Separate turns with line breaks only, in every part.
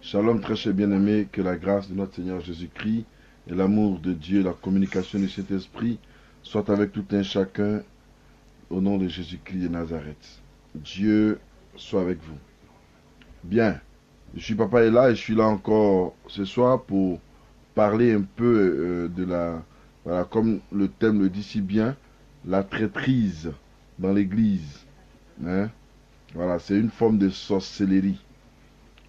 Shalom très cher bien-aimé, que la grâce de notre Seigneur Jésus-Christ et l'amour de Dieu, la communication du Saint-Esprit soient avec tout un chacun au nom de Jésus-Christ de Nazareth. Dieu soit avec vous. Bien, je suis Papa et là et je suis là encore ce soir pour parler un peu de la, voilà, comme le thème le dit si bien, la traîtrise dans l'Église. Hein? Voilà, c'est une forme de sorcellerie.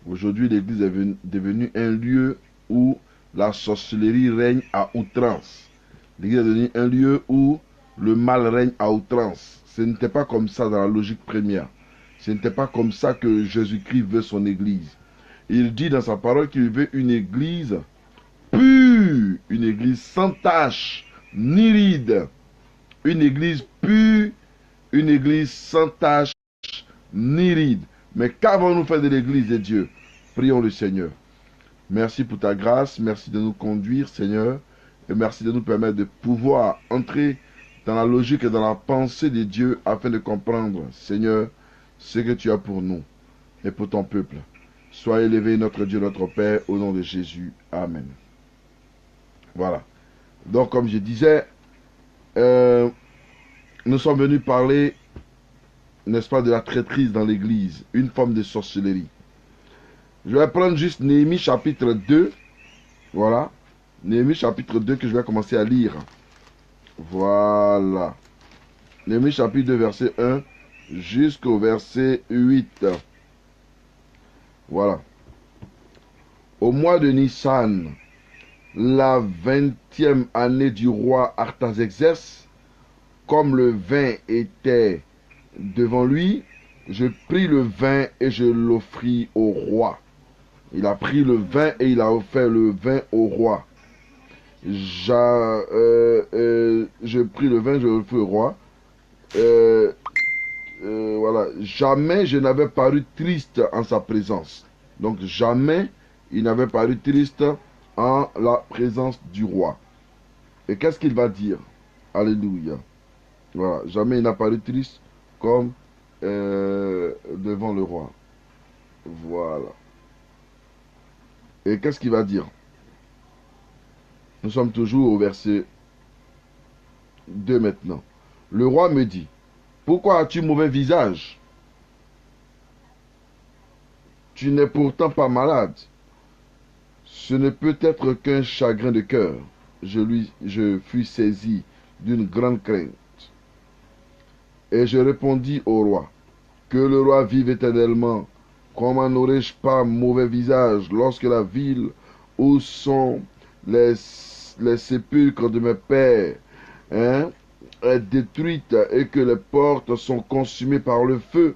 Aujourd'hui, l'Église est devenue un lieu où la sorcellerie règne à outrance. L'Église est devenue un lieu où le mal règne à outrance. Ce n'était pas comme ça dans la logique première. Ce n'était pas comme ça que Jésus-Christ veut son Église. Il dit dans sa parole qu'il veut une Église pure, une Église sans tache, ni ride. Une Église pure, une Église sans tache, ni ride. Mais qu'avons-nous fait de l'Église de Dieu? Prions le Seigneur. Merci pour ta grâce, merci de nous conduire, Seigneur, et merci de nous permettre de pouvoir entrer dans la logique et dans la pensée de Dieu afin de comprendre, Seigneur, ce que tu as pour nous et pour ton peuple. Sois élevé, notre Dieu, notre Père, au nom de Jésus. Amen. Voilà. Donc, comme je disais, nous sommes venus parler, n'est-ce pas, de la traîtrise dans l'Église, une forme de sorcellerie. Je vais prendre juste Néhémie chapitre 2. Voilà. Néhémie chapitre 2 que je vais commencer à lire. Voilà. Néhémie chapitre 2 verset 1 jusqu'au verset 8. Voilà. Au mois de Nissan, la 20e année du roi Artaxerxès, comme le vin était devant lui, je pris le vin et je l'offris au roi. Il a pris le vin et il a offert le vin au roi. Je pris le vin, je l'offris au roi. Voilà. Jamais je n'avais paru triste en sa présence. Donc jamais il n'avait paru triste en la présence du roi. Et qu'est-ce qu'il va dire? Alléluia. Voilà. Jamais il n'a paru triste comme devant le roi. Voilà. Et qu'est-ce qu'il va dire? Nous sommes toujours au verset 2 maintenant. Le roi me dit, pourquoi as-tu mauvais visage? Tu n'es pourtant pas malade. Ce ne peut être qu'un chagrin de cœur. Je fus saisi d'une grande crainte. Et je répondis au roi, que le roi vive éternellement. Comment n'aurais-je pas mauvais visage lorsque la ville où sont les sépulcres de mes pères est détruite et que les portes sont consumées par le feu?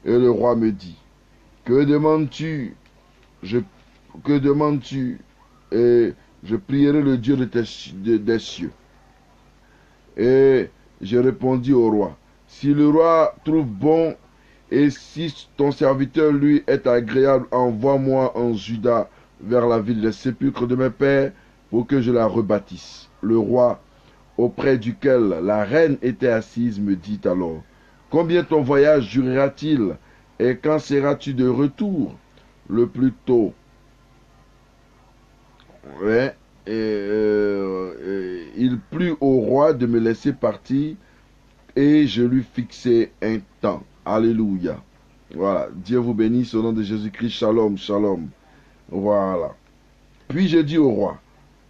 Et le roi me dit, que demandes-tu? Que demandes-tu? Et je prierai le Dieu des cieux. Et je répondis au roi, si le roi trouve bon et si ton serviteur lui est agréable, envoie-moi en Juda vers la ville des sépulcres de mes pères pour que je la rebâtisse. Le roi, auprès duquel la reine était assise, me dit alors, combien ton voyage durera-t-il et quand seras-tu de retour? Le plus tôt. Ouais, il plut au roi de me laisser partir et je lui fixai un temps. Alléluia. Voilà. Dieu vous bénisse au nom de Jésus-Christ. Shalom, shalom. Voilà. Puis je dis au roi,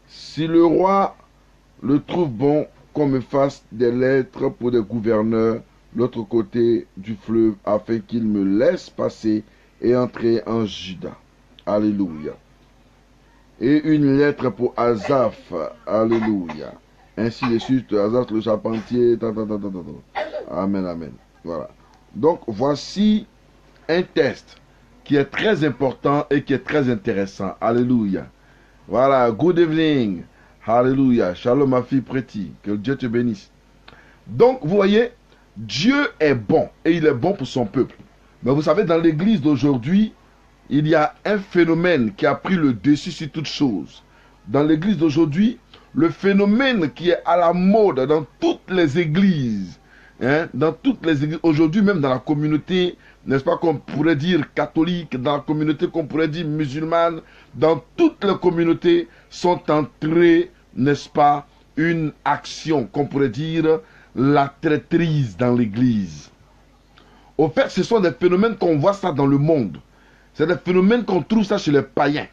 si le roi le trouve bon qu'on me fasse des lettres pour des gouverneurs de l'autre côté du fleuve afin qu'ils me laissent passer et entrer en Juda. Alléluia. Et une lettre pour Asaph. Alléluia. Ainsi de suite, Asaph le charpentier. Amen, amen. Voilà. Donc, voici un test qui est très important et qui est très intéressant. Alléluia. Voilà. Good evening. Alléluia. Shalom, ma fille Preti. Que Dieu te bénisse. Donc, vous voyez, Dieu est bon et il est bon pour son peuple. Mais vous savez, dans l'église d'aujourd'hui, il y a un phénomène qui a pris le dessus sur toute chose. Dans l'église d'aujourd'hui, le phénomène qui est à la mode dans toutes les églises, hein, dans toutes les églises, aujourd'hui même dans la communauté, n'est-ce pas, qu'on pourrait dire catholique, dans la communauté qu'on pourrait dire musulmane, dans toutes les communautés sont entrées, n'est-ce pas, une action qu'on pourrait dire la traîtrise dans l'église. Au fait, ce sont des phénomènes qu'on voit ça dans le monde. C'est des phénomènes qu'on trouve ça chez les païens.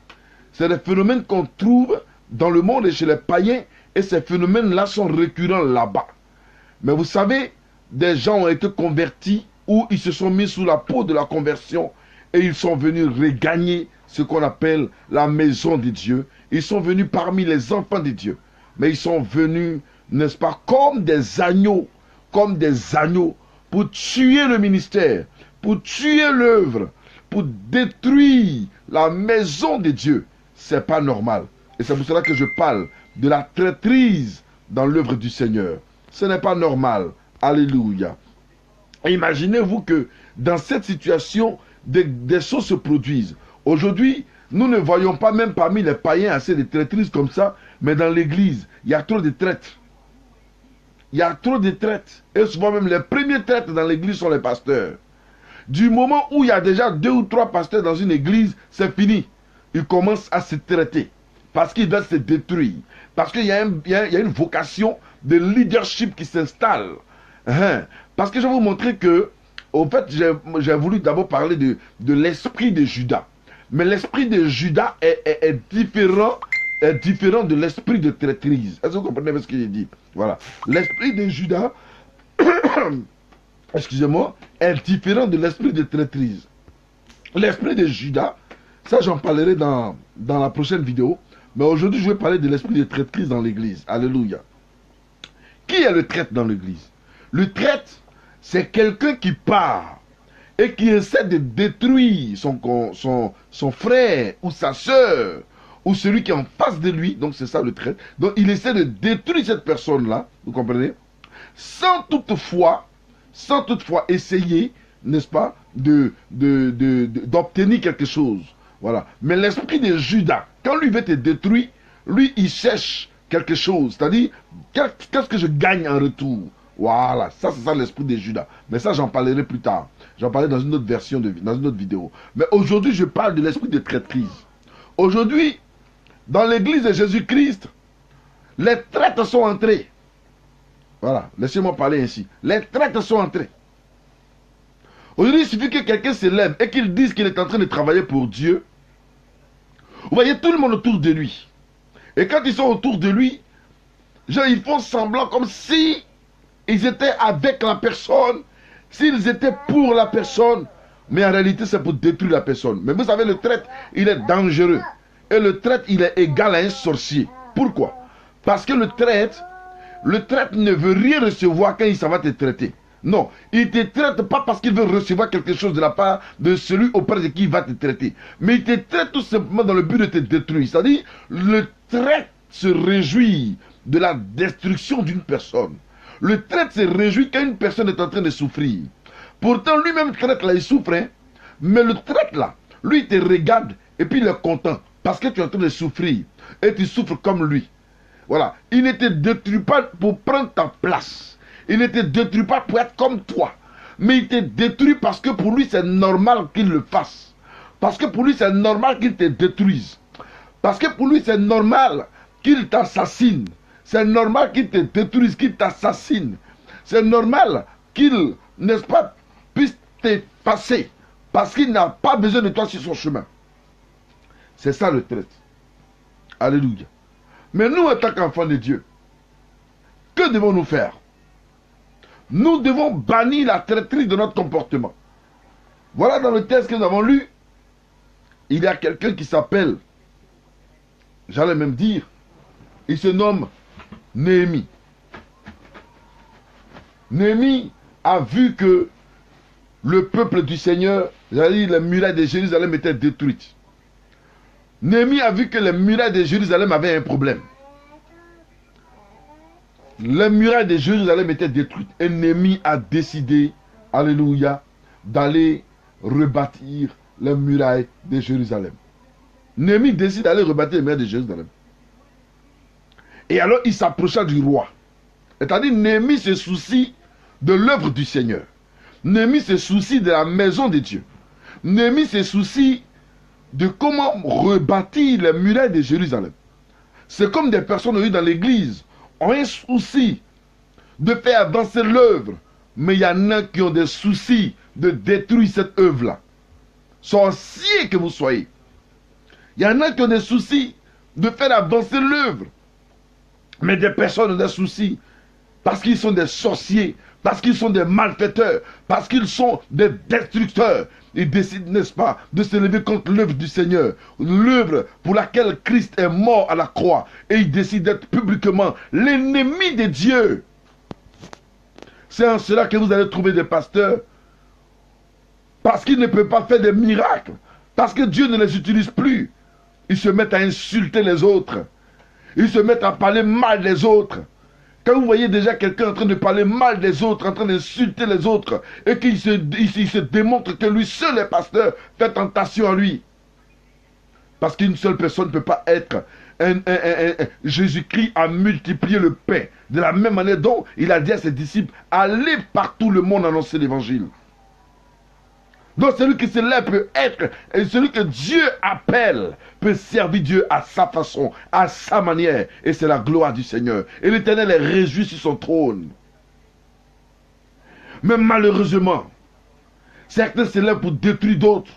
C'est des phénomènes qu'on trouve dans le monde et chez les païens, et ces phénomènes-là sont récurrents là-bas. Mais vous savez, des gens ont été convertis ou ils se sont mis sous la peau de la conversion et ils sont venus regagner ce qu'on appelle la maison de Dieu. Ils sont venus parmi les enfants de Dieu. Mais ils sont venus, n'est-ce pas, comme des agneaux pour tuer le ministère, pour tuer l'œuvre, pour détruire la maison de Dieu. C'est pas normal. Et c'est pour cela que je parle de la traîtrise dans l'œuvre du Seigneur. Ce n'est pas normal. Alléluia. Imaginez-vous que dans cette situation, des choses se produisent. Aujourd'hui, nous ne voyons pas même parmi les païens assez de traîtrises comme ça, mais dans l'église, il y a trop de traîtres. Il y a trop de traîtres. Et souvent même les premiers traîtres dans l'église sont les pasteurs. Du moment où il y a déjà 2 ou 3 pasteurs dans une église, c'est fini. Ils commencent à se traiter. Parce qu'ils doivent se détruire. Parce qu'il y a une vocation de leadership qui s'installe. Parce que je vais vous montrer que, au fait, j'ai voulu d'abord parler de l'esprit de Judas. Mais l'esprit de Judas est différent de l'esprit de traîtrise. Est-ce que vous comprenez ce que j'ai dit? Voilà. L'esprit de Judas, excusez-moi, est différent de l'esprit de traîtrise. L'esprit de Judas, ça j'en parlerai dans la prochaine vidéo. Mais aujourd'hui, je vais parler de l'esprit de traîtrise dans l'église. Alléluia. Qui est le traître dans l'église? Le traître, c'est quelqu'un qui part et qui essaie de détruire son frère ou sa soeur ou celui qui est en face de lui. Donc c'est ça le traître. Donc il essaie de détruire cette personne-là, vous comprenez, sans toutefois essayer, n'est-ce pas, d'obtenir quelque chose. Voilà. Mais l'esprit de Judas, quand lui veut te détruire, lui il cherche quelque chose. C'est-à-dire, qu'est-ce que je gagne en retour? Voilà, ça c'est ça l'esprit de Judas. Mais ça j'en parlerai plus tard. J'en parlerai dans une autre version, dans une autre vidéo. Mais aujourd'hui je parle de l'esprit de traîtrise. Aujourd'hui, dans l'église de Jésus-Christ, les traîtres sont entrés. Voilà, laissez-moi parler ainsi. Les traîtres sont entrés. Aujourd'hui, il suffit que quelqu'un se lève et qu'il dise qu'il est en train de travailler pour Dieu. Vous voyez tout le monde autour de lui. Et quand ils sont autour de lui, genre, ils font semblant comme si ils étaient avec la personne, s'ils étaient pour la personne, mais en réalité c'est pour détruire la personne. Mais vous savez, le traître, il est dangereux. Et le traître, il est égal à un sorcier. Pourquoi? Parce que le traître ne veut rien recevoir quand il s'en va te traiter. Non, il ne te traite pas parce qu'il veut recevoir quelque chose de la part de celui auprès de qui il va te traiter. Mais il te traite tout simplement dans le but de te détruire. C'est-à-dire, le traître se réjouit de la destruction d'une personne. Le traître se réjouit quand une personne est en train de souffrir. Pourtant, lui-même, traître là, il souffre. Hein? Mais le traître là, lui, il te regarde et puis il est content. Parce que tu es en train de souffrir. Et tu souffres comme lui. Voilà. Il ne te détruit pas pour prendre ta place. Il ne te détruit pas pour être comme toi. Mais il te détruit parce que pour lui, c'est normal qu'il le fasse. Parce que pour lui, c'est normal qu'il te détruise. Parce que pour lui, c'est normal qu'il t'assassine. C'est normal qu'il te détruise, qu'il t'assassine. C'est normal qu'il, n'est-ce pas, puisse t'effacer. Parce qu'il n'a pas besoin de toi sur son chemin. C'est ça le traître. Alléluia. Mais nous, en tant qu'enfants de Dieu, que devons-nous faire? Nous devons bannir la traîtrise de notre comportement. Voilà dans le texte que nous avons lu, il y a quelqu'un qui s'appelle, j'allais même dire, il se nomme Néhémie. Néhémie a vu que le peuple du Seigneur, j'allais dire, les murailles de Jérusalem étaient détruites. Néhémie a vu que les murailles de Jérusalem avaient un problème. Les murailles de Jérusalem étaient détruites. Et Néhémie a décidé, alléluia, d'aller rebâtir les murailles de Jérusalem. Néhémie décide d'aller rebâtir les murailles de Jérusalem. Et alors il s'approcha du roi. C'est-à-dire Néhémie se soucie de l'œuvre du Seigneur. Néhémie se soucie de la maison de Dieu. Néhémie se soucie de comment rebâtir les murailles de Jérusalem. C'est comme des personnes aujourd'hui dans l'église ont un souci de faire avancer l'œuvre, mais il y en a qui ont des soucis de détruire cette œuvre-là. Sorciers que vous soyez. Il y en a qui ont des soucis de faire avancer l'œuvre, mais des personnes ont des soucis parce qu'ils sont des sorciers, parce qu'ils sont des malfaiteurs, parce qu'ils sont des destructeurs. Ils décident, n'est-ce pas, de se lever contre l'œuvre du Seigneur, l'œuvre pour laquelle Christ est mort à la croix. Et ils décident d'être publiquement l'ennemi de Dieu. C'est en cela que vous allez trouver des pasteurs, parce qu'ils ne peuvent pas faire des miracles, parce que Dieu ne les utilise plus. Ils se mettent à insulter les autres. Ils se mettent à parler mal des autres. Quand vous voyez déjà quelqu'un en train de parler mal des autres, en train d'insulter les autres, et qu'il se démontre que lui seul est pasteur, faites tentation à lui. Parce qu'une seule personne ne peut pas être. Jésus-Christ a multiplié le pain. De la même manière dont il a dit à ses disciples, allez partout le monde annoncer l'évangile. Donc celui qui se lève peut être, et celui que Dieu appelle peut servir Dieu à sa façon, à sa manière. Et c'est la gloire du Seigneur. Et l'Éternel est réjoui sur son trône. Mais malheureusement, certains se lèvent pour détruire d'autres.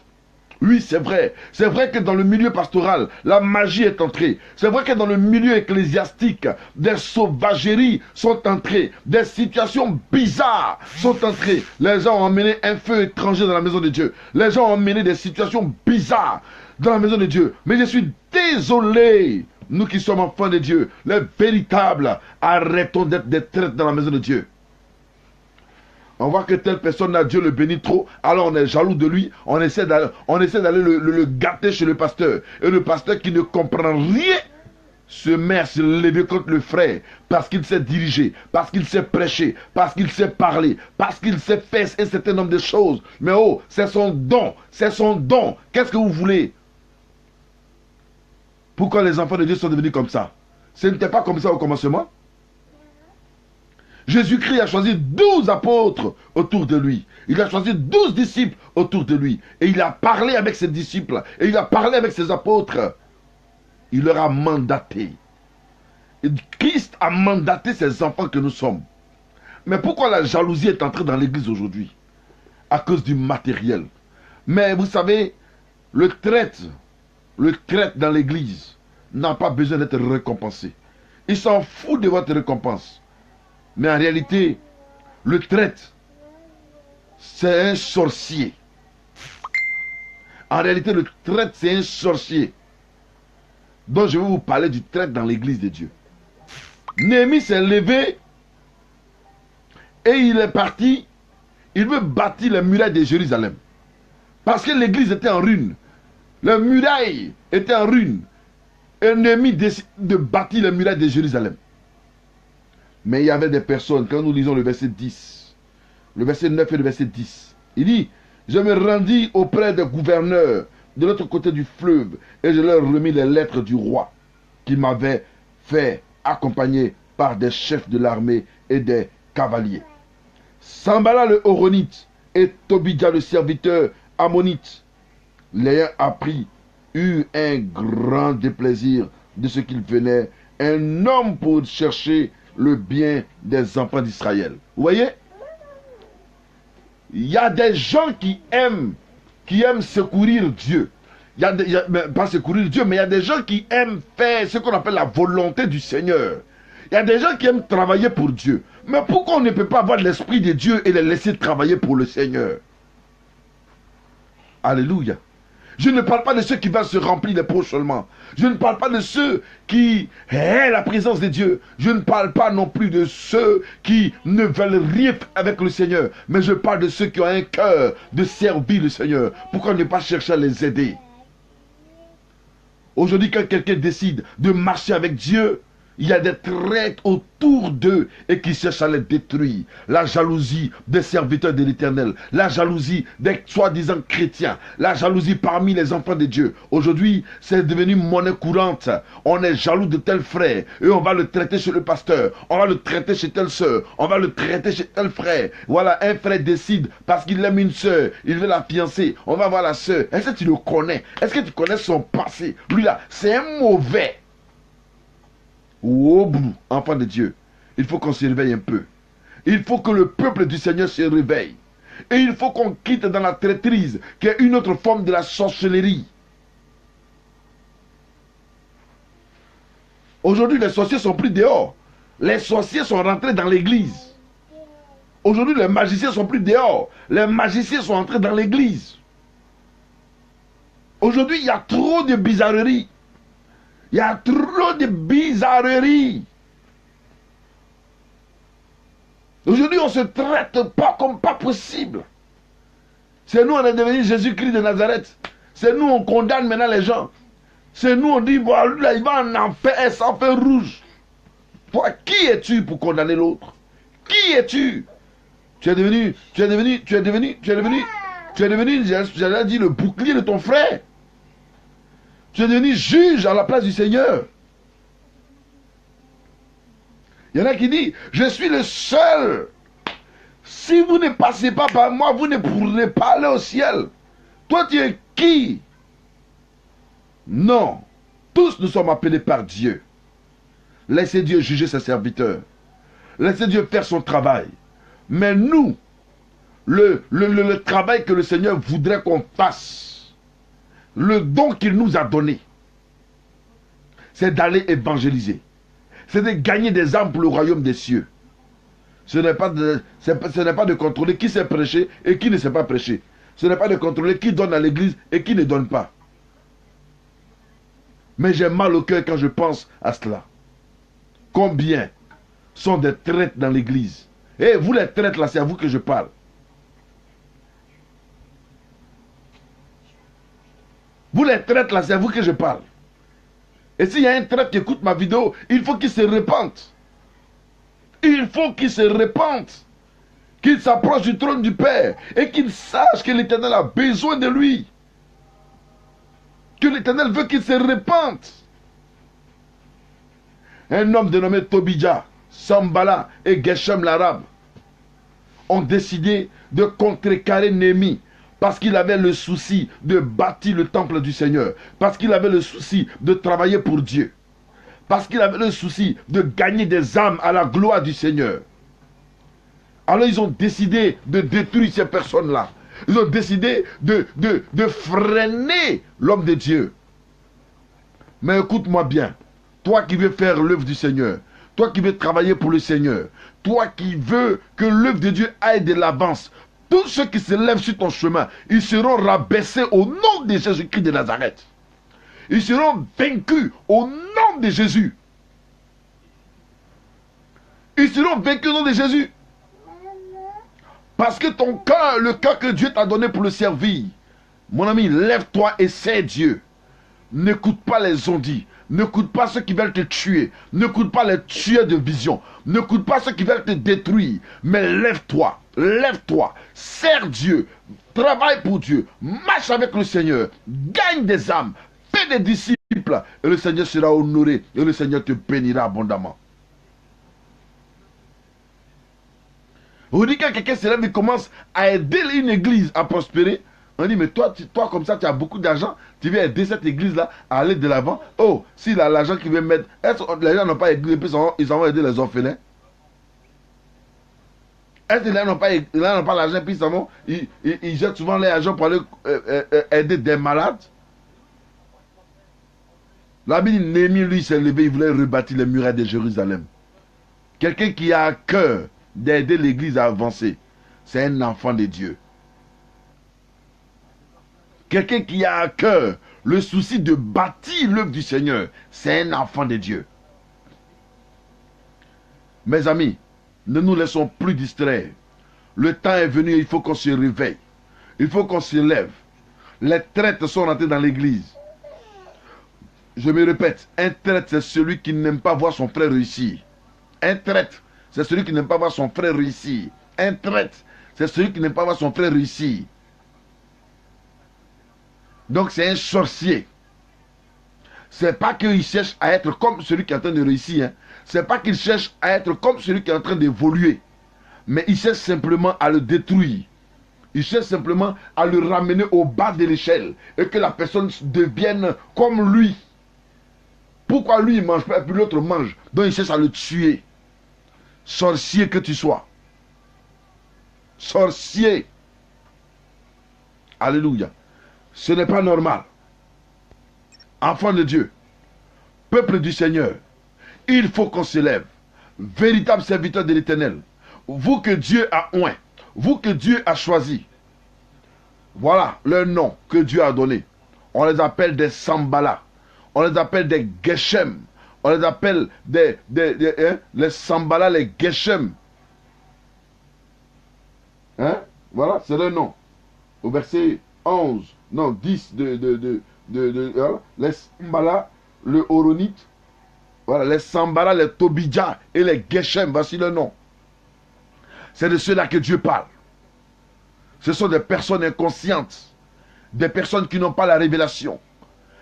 Oui, c'est vrai. C'est vrai que dans le milieu pastoral, la magie est entrée. C'est vrai que dans le milieu ecclésiastique, des sauvageries sont entrées. Des situations bizarres sont entrées. Les gens ont emmené un feu étranger dans la maison de Dieu. Les gens ont emmené des situations bizarres dans la maison de Dieu. Mais je suis désolé, nous qui sommes enfants de Dieu, les véritables, arrêtons d'être des traîtres dans la maison de Dieu. On voit que telle personne a Dieu le bénit trop, alors on est jaloux de lui, on essaie d'aller le gâter chez le pasteur. Et le pasteur qui ne comprend rien se met à se lever contre le frère parce qu'il sait diriger, parce qu'il sait prêcher, parce qu'il sait parler, parce qu'il sait faire un certain nombre de choses. Mais oh, c'est son don, c'est son don. Qu'est-ce que vous voulez? Pourquoi les enfants de Dieu sont devenus comme ça? Ce n'était pas comme ça au commencement. Jésus-Christ a choisi 12 apôtres autour de lui. Il a choisi 12 disciples autour de lui. Et il a parlé avec ses disciples. Et il a parlé avec ses apôtres. Il leur a mandaté. Et Christ a mandaté ces enfants que nous sommes. Mais pourquoi la jalousie est entrée dans l'église aujourd'hui? À cause du matériel. Mais vous savez, le traître dans l'église n'a pas besoin d'être récompensé. Il s'en fout de votre récompense. Mais en réalité, le traître, c'est un sorcier. En réalité, le traître, c'est un sorcier. Donc, je vais vous parler du traître dans l'église de Dieu. Néhémie s'est levé et il est parti. Il veut bâtir les murailles de Jérusalem. Parce que l'église était en ruine. Les murailles étaient en ruine. Et Néhémie décide de bâtir les murailles de Jérusalem. Mais il y avait des personnes, quand nous lisons le verset 10, le verset 9 et le verset 10, il dit, je me rendis auprès des gouverneurs de l'autre côté du fleuve et je leur remis les lettres du roi qui m'avait fait accompagner par des chefs de l'armée et des cavaliers. Sambala le Horonite et Tobidja le serviteur ammonite, l'ayant appris, eut un grand déplaisir de ce qu'il venait, un homme pour chercher le bien des enfants d'Israël. Vous voyez? Il y a des gens qui aiment secourir Dieu. Pas secourir Dieu, mais il y a des gens qui aiment faire ce qu'on appelle la volonté du Seigneur. Il y a des gens qui aiment travailler pour Dieu. Mais pourquoi on ne peut pas avoir l'esprit de Dieu et les laisser travailler pour le Seigneur? Alléluia. Je ne parle pas de ceux qui veulent se remplir les poches seulement. Je ne parle pas de ceux qui aiment la présence de Dieu. Je ne parle pas non plus de ceux qui ne veulent rien avec le Seigneur. Mais je parle de ceux qui ont un cœur de servir le Seigneur. Pourquoi ne pas chercher à les aider? Aujourd'hui, quand quelqu'un décide de marcher avec Dieu, Il y a des traîtres autour d'eux et qui cherchent à les détruire. La jalousie des serviteurs de l'Éternel. La jalousie des soi-disant chrétiens. La jalousie parmi les enfants de Dieu. Aujourd'hui, c'est devenu monnaie courante. On est jaloux de tel frère et on va le traiter chez le pasteur. On va le traiter chez telle soeur. On va le traiter chez tel frère. Voilà, un frère décide parce qu'il aime une soeur. Il veut la fiancer. On va voir la soeur. Est-ce que tu le connais? Est-ce que tu connais son passé? Lui là, c'est un mauvais. Au bout, enfant de Dieu, il faut qu'on se réveille un peu. Il faut que le peuple du Seigneur se réveille. Et il faut qu'on quitte dans la traîtrise, qui est une autre forme de la sorcellerie. Aujourd'hui, les sorciers sont plus dehors. Les sorciers sont rentrés dans l'église. Aujourd'hui, les magiciens sont plus dehors. Les magiciens sont entrés dans l'église. Aujourd'hui, il y a trop de bizarreries. Il y a trop de bizarreries. Aujourd'hui, on ne se traite pas comme pas possible. C'est nous, on est devenu Jésus-Christ de Nazareth. C'est nous, on condamne maintenant les gens. C'est nous, on dit, bon, là, il va en enfer, sans feu rouge. Toi, qui es-tu pour condamner l'autre? Qui es-tu? Tu es devenu, j'allais dire, le bouclier de ton frère. Tu es devenu juge à la place du Seigneur. Il y en a qui disent, je suis le seul. Si vous ne passez pas par moi, vous ne pourrez pas aller au ciel. Toi, tu es qui? Non. Tous nous sommes appelés par Dieu. Laissez Dieu juger ses serviteurs. Laissez Dieu faire son travail. Mais nous, le travail que le Seigneur voudrait qu'on fasse, le don qu'il nous a donné, c'est d'aller évangéliser. C'est de gagner des âmes pour le royaume des cieux. Ce n'est pas de contrôler qui sait prêcher et qui ne sait pas prêcher. Ce n'est pas de contrôler qui donne à l'église et qui ne donne pas. Mais j'ai mal au cœur quand je pense à cela. Combien sont des traîtres dans l'église? Et vous les traîtres là, c'est à vous que je parle. Vous les traîtres là, c'est à vous que je parle. Et s'il y a un traître qui écoute ma vidéo, il faut qu'il se répande. Il faut qu'il se répande. Qu'il s'approche du trône du Père. Et qu'il sache que l'Éternel a besoin de lui. Que l'Éternel veut qu'il se répande. Un homme dénommé Tobija, Sambala et Geshem l'Arabe ont décidé de contrecarrer Néhémie. Parce qu'il avait le souci de bâtir le temple du Seigneur. Parce qu'il avait le souci de travailler pour Dieu. Parce qu'il avait le souci de gagner des âmes à la gloire du Seigneur. Alors ils ont décidé de détruire ces personnes-là. Ils ont décidé de freiner l'homme de Dieu. Mais écoute-moi bien. Toi qui veux faire l'œuvre du Seigneur. Toi qui veux travailler pour le Seigneur. Toi qui veux que l'œuvre de Dieu aille de l'avance. Tous ceux qui se lèvent sur ton chemin, ils seront rabaissés au nom de Jésus-Christ de Nazareth. Ils seront vaincus au nom de Jésus. Ils seront vaincus au nom de Jésus. Parce que ton cœur, le cœur que Dieu t'a donné pour le servir, mon ami, lève-toi et sais Dieu. N'écoute pas les ondits. N'écoute pas ceux qui veulent te tuer. N'écoute pas les tueurs de vision. N'écoute pas ceux qui veulent te détruire. Mais lève-toi. Lève-toi. Sers Dieu. Travaille pour Dieu. Marche avec le Seigneur. Gagne des âmes. Fais des disciples. Et le Seigneur sera honoré. Et le Seigneur te bénira abondamment. Vous dites quand quelqu'un se lève et commence à aider une église à prospérer. On dit, mais toi comme ça, tu as beaucoup d'argent, tu viens aider cette église-là à aller de l'avant. Oh, s'il a l'argent qu'il veut mettre, est-ce que les gens n'ont pas aidé, puis ils vont aider les orphelins? Est-ce que les gens n'ont pas l'argent, puis ils jettent souvent l'argent pour aller aider des malades? La Bible, Néhémie, lui, s'est levé, il voulait rebâtir les murailles de Jérusalem. Quelqu'un qui a à cœur d'aider l'église à avancer, c'est un enfant de Dieu. Quelqu'un qui a à cœur le souci de bâtir l'œuvre du Seigneur, c'est un enfant de Dieu. Mes amis, ne nous laissons plus distraire. Le temps est venu, il faut qu'on se réveille. Il faut qu'on se lève. Les traîtres sont rentrés dans l'église. Je me répète, un traître, c'est celui qui n'aime pas voir son frère réussir. Un traître, c'est celui qui n'aime pas voir son frère réussir. Un traître, c'est celui qui n'aime pas voir son frère réussir. Donc c'est un sorcier. C'est pas qu'il cherche à être comme celui qui est en train de réussir. Hein. C'est pas qu'il cherche à être comme celui qui est en train d'évoluer. Mais il cherche simplement à le détruire. Il cherche simplement à le ramener au bas de l'échelle. Et que la personne devienne comme lui. Pourquoi lui il mange pas et puis l'autre mange? Donc il cherche à le tuer. Sorcier que tu sois. Sorcier. Alléluia. Ce n'est pas normal. Enfants de Dieu, peuple du Seigneur, il faut qu'on se lève. Véritable serviteur de l'Éternel. Vous que Dieu a oint. Vous que Dieu a choisi. Voilà le nom que Dieu a donné. On les appelle des Sambala. On les appelle des Geshem. On les appelle les Sambala, les Geshem. Hein? Voilà, c'est le nom. Au verset 11, non, 10 les Sambala, le Horonite. Voilà, les Sambala, les Tobidja et les Geshem. Voici le nom. C'est de ceux-là que Dieu parle. Ce sont des personnes inconscientes. Des personnes qui n'ont pas la révélation.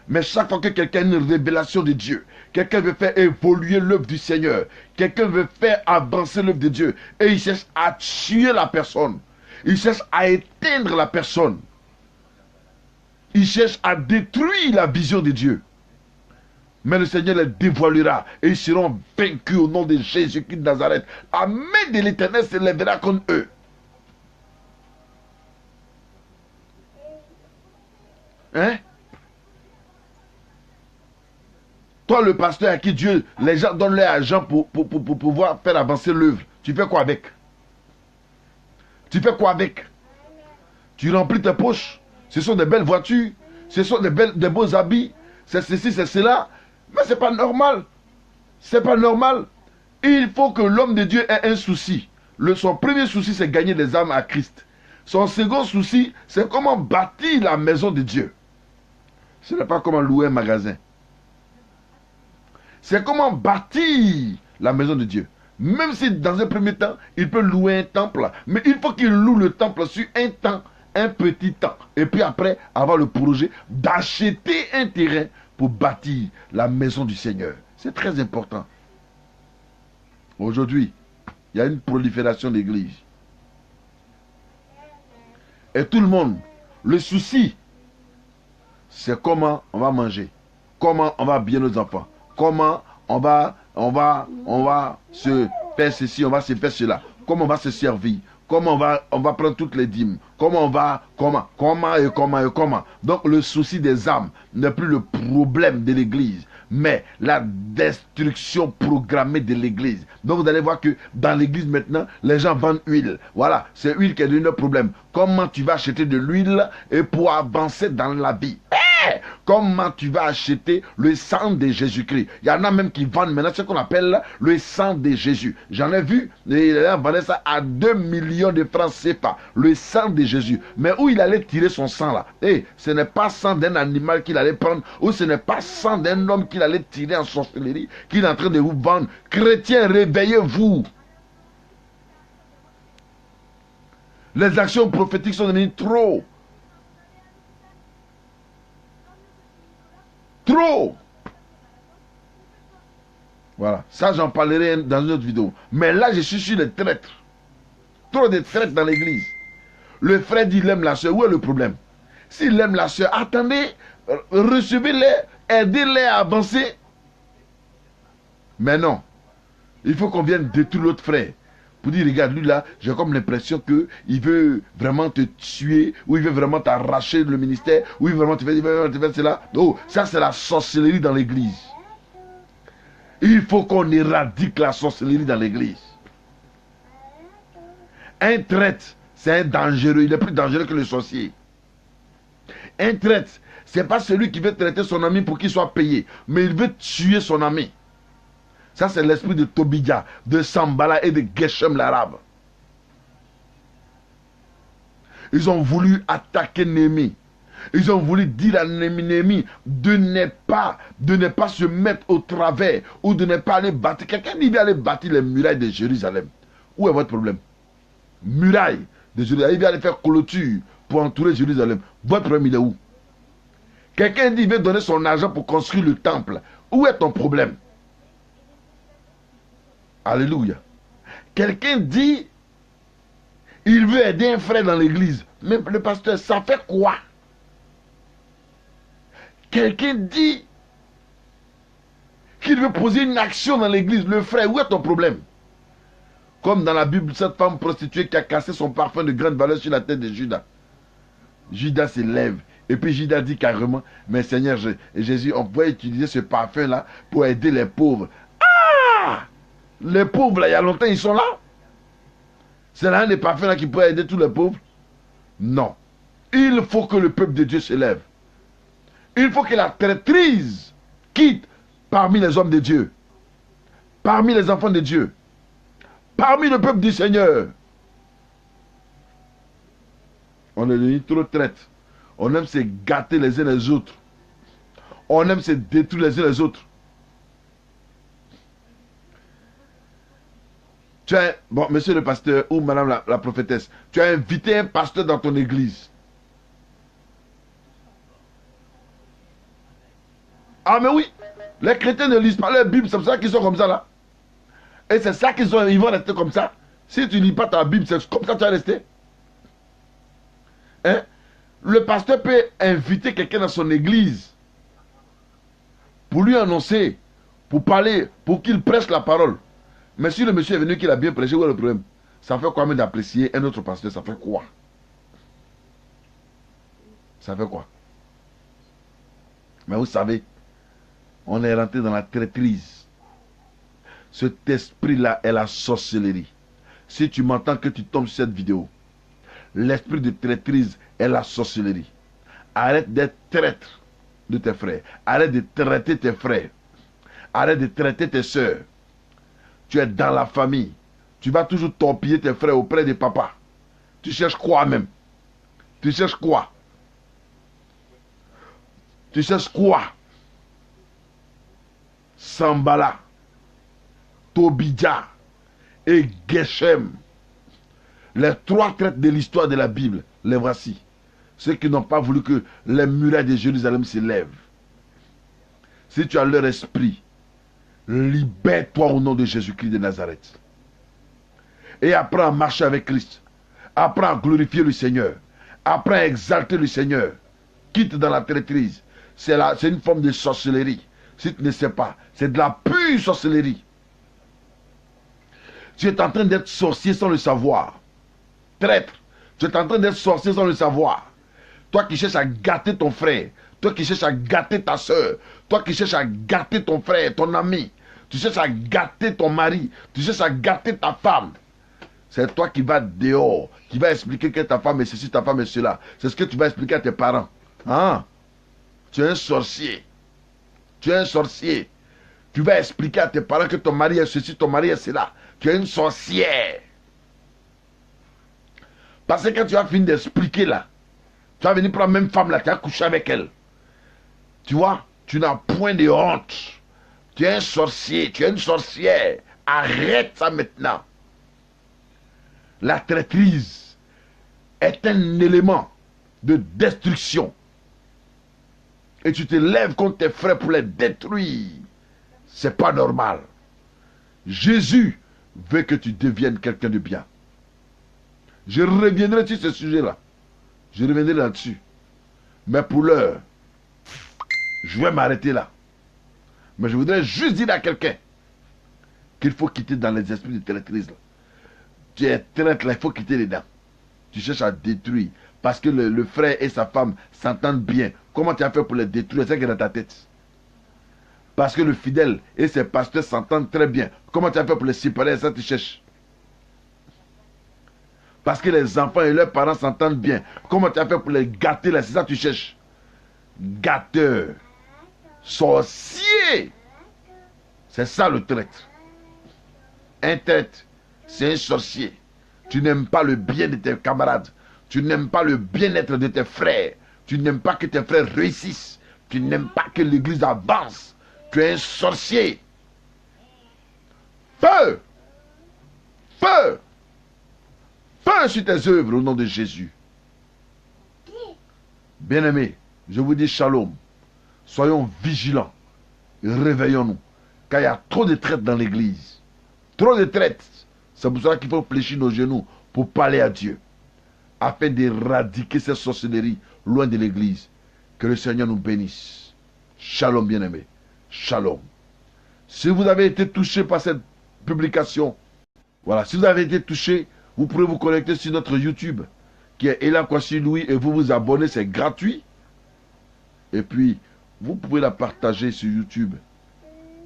Mais chaque fois que quelqu'un a une révélation de Dieu, quelqu'un veut faire évoluer l'œuvre du Seigneur, quelqu'un veut faire avancer l'œuvre de Dieu, et il cherche à tuer la personne, il cherche à éteindre la personne, il cherche à détruire la vision de Dieu. Mais le Seigneur les dévoilera et ils seront vaincus au nom de Jésus-Christ de Nazareth. La main de l'Éternel se lèvera contre eux. Hein? Toi, le pasteur à qui Dieu, les gens donnent leur argent pour pouvoir faire avancer l'œuvre. Tu fais quoi avec? Tu fais quoi avec? Tu remplis tes poches. Ce sont des belles voitures. Ce sont des beaux habits. C'est ceci, c'est cela. Mais c'est pas normal. C'est pas normal. Il faut que l'homme de Dieu ait un souci. Son premier souci, c'est gagner des âmes à Christ. Son second souci, c'est comment bâtir la maison de Dieu. Ce n'est pas comment louer un magasin. C'est comment bâtir la maison de Dieu. Même si dans un premier temps, il peut louer un temple. Mais il faut qu'il loue le temple sur un temps, un petit temps. Et puis après, avoir le projet d'acheter un terrain pour bâtir la maison du Seigneur. C'est très important. Aujourd'hui, il y a une prolifération d'églises. Et tout le monde, le souci, c'est comment on va manger. Comment on va habiller nos enfants. Comment on va se faire ceci, on va se faire cela. Comment on va se servir. Comment on va prendre toutes les dîmes. Comment. Donc le souci des âmes n'est plus le problème de l'église, mais la destruction programmée de l'église. Donc vous allez voir que dans l'église maintenant, les gens vendent huile. Voilà, c'est l'huile qui est devenu le problème. Comment tu vas acheter de l'huile et pour avancer dans la vie? Comment tu vas acheter le sang de Jésus-Christ? Il y en a même qui vendent maintenant ce qu'on appelle le sang de Jésus. J'en ai vu, il vendait ça à 2 millions de francs CFA. Le sang de Jésus. Mais où il allait tirer son sang là? Ce n'est pas sang d'un animal qu'il allait prendre, ou ce n'est pas sang d'un homme qu'il allait tirer en sorcellerie, qu'il est en train de vous vendre. Chrétiens, réveillez-vous. Les actions prophétiques sont devenues trop. Trop. Voilà, ça j'en parlerai dans une autre vidéo. Mais là je suis sur les traîtres. Trop de traîtres dans l'église. Le frère dit il aime la soeur. Où est le problème? S'il aime la soeur, attendez, recevez-les, aidez-les à avancer. Mais non, il faut qu'on vienne détruire l'autre frère. Pour dire, regarde, lui là, j'ai comme l'impression qu'il veut vraiment te tuer, ou il veut vraiment t'arracher le ministère, ou il veut vraiment te faire cela. Oh, ça c'est la sorcellerie dans l'église. Il faut qu'on éradique la sorcellerie dans l'église. Un traître, c'est un dangereux, il est plus dangereux que le sorcier. Un traître, c'est pas celui qui veut traiter son ami pour qu'il soit payé, mais il veut tuer son ami. Ça, c'est l'esprit de Tobidja, de Sambala et de Geshem l'arabe. Ils ont voulu attaquer Néhémie. Ils ont voulu dire à l'ennemi de ne pas se mettre au travers ou de ne pas aller bâtir. Quelqu'un dit d'aller bâtir les murailles de Jérusalem. Où est votre problème? Murailles de Jérusalem. Il vient aller faire clôture pour entourer Jérusalem. Votre problème, il est où? Quelqu'un dit qu'il veut donner son argent pour construire le temple. Où est ton problème? Alléluia. Quelqu'un dit il veut aider un frère dans l'église. Mais le pasteur, ça fait quoi? Quelqu'un dit qu'il veut poser une action dans l'église. Le frère, où est ton problème? Comme dans la Bible, cette femme prostituée qui a cassé son parfum de grande valeur sur la tête de Judas. Judas se lève. Et puis Judas dit carrément, mais Seigneur Jésus, on peut utiliser ce parfum-là pour aider les pauvres. Ah! Les pauvres, là, il y a longtemps, ils sont là. C'est l'un des parfums là qui pourrait aider tous les pauvres? Non. Il faut que le peuple de Dieu se lève. Il faut que la traîtrise quitte parmi les hommes de Dieu, parmi les enfants de Dieu, parmi le peuple du Seigneur. On est devenu trop traître. On aime se gâter les uns les autres. On aime se détruire les uns les autres. Tu as, bon, monsieur le pasteur ou madame la prophétesse, tu as invité un pasteur dans ton église. Ah mais oui, les chrétiens ne lisent pas leur Bible, c'est pour ça qu'ils sont comme ça là. Et c'est ça ils vont rester comme ça. Si tu ne lis pas ta Bible, c'est comme ça que tu vas rester. Hein? Le pasteur peut inviter quelqu'un dans son église pour lui annoncer, pour parler, pour qu'il prêche la parole. Mais si le monsieur est venu qu'il a bien prêché, où est le problème? Ça fait quoi même d'apprécier un autre pasteur? Ça fait quoi? Ça fait quoi? Mais vous savez, on est rentré dans la traîtrise. Cet esprit-là est la sorcellerie. Si tu m'entends que tu tombes sur cette vidéo, l'esprit de traîtrise est la sorcellerie. Arrête d'être traître de tes frères. Arrête de traiter tes frères. Arrête de traiter tes soeurs. Tu es dans la famille. Tu vas toujours torpiller tes frères auprès de papa. Tu cherches quoi même? Tu cherches quoi? Tu cherches quoi? Sambala, Tobidja et Geshem. Les trois traîtres de l'histoire de la Bible, les voici. Ceux qui n'ont pas voulu que les murailles de Jérusalem se lèvent. Si tu as leur esprit, libère-toi au nom de Jésus-Christ de Nazareth. Et apprends à marcher avec Christ. Apprends à glorifier le Seigneur. Apprends à exalter le Seigneur. Quitte dans la traîtrise. C'est une forme de sorcellerie. Si tu ne sais pas, c'est de la pure sorcellerie. Tu es en train d'être sorcier sans le savoir. Traître. Tu es en train d'être sorcier sans le savoir. Toi qui cherches à gâter ton frère. Toi qui cherches à gâter ta soeur. Toi qui cherches à gâter ton frère, ton ami. Tu cherches à gâter ton mari. Tu cherches à gâter ta femme. C'est toi qui vas dehors, qui vas expliquer que ta femme est ceci, ta femme est cela. C'est ce que tu vas expliquer à tes parents. Hein? Tu es un sorcier. Tu es un sorcier. Tu vas expliquer à tes parents que ton mari est ceci, ton mari est cela. Tu es une sorcière. Parce que quand tu vas finir d'expliquer là, tu vas venir prendre la même femme là, tu vas coucher avec elle. Tu vois, tu n'as point de honte. Tu es un sorcier, tu es une sorcière. Arrête ça maintenant. La traîtrise est un élément de destruction. Et tu te lèves contre tes frères pour les détruire. C'est pas normal. Jésus veut que tu deviennes quelqu'un de bien. Je reviendrai sur ce sujet-là. Je reviendrai là-dessus. Mais pour l'heure, je vais m'arrêter là. Mais je voudrais juste dire à quelqu'un qu'il faut quitter dans les esprits de traîtrise là. Tu es traître là, il faut quitter les dents. Tu cherches à détruire. Parce que le frère et sa femme s'entendent bien. Comment tu as fait pour les détruire? C'est ce qui est dans ta tête. Parce que le fidèle et ses pasteurs s'entendent très bien. Comment tu as fait pour les séparer? Ça tu cherches. Parce que les enfants et leurs parents s'entendent bien. Comment tu as fait pour les gâter là? C'est ça que tu cherches. Gâteur. Sorcier. C'est ça le traître. Un traître, c'est un sorcier. Tu n'aimes pas le bien de tes camarades. Tu n'aimes pas le bien-être de tes frères. Tu n'aimes pas que tes frères réussissent. Tu n'aimes pas que l'église avance. Tu es un sorcier. Feu! Feu! Feu sur tes œuvres au nom de Jésus. Bien-aimés, je vous dis shalom. Soyons vigilants. Réveillons-nous. Car il y a trop de traite dans l'église. Trop de traite. C'est pour ça qu'il faut fléchir nos genoux pour parler à Dieu. Afin d'éradiquer cette sorcellerie loin de l'église. Que le Seigneur nous bénisse. Shalom, bien-aimés. Shalom. Si vous avez été touché par cette publication, voilà, si vous avez été touché, vous pourrez vous connecter sur notre YouTube, qui est Elan Kwasi Louis, et vous vous abonnez, c'est gratuit. Et puis, vous pouvez la partager sur YouTube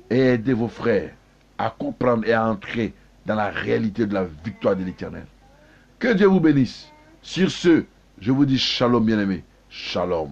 et aider vos frères à comprendre et à entrer dans la réalité de la victoire de l'Éternel. Que Dieu vous bénisse. Sur ce, je vous dis shalom, bien-aimés. Shalom.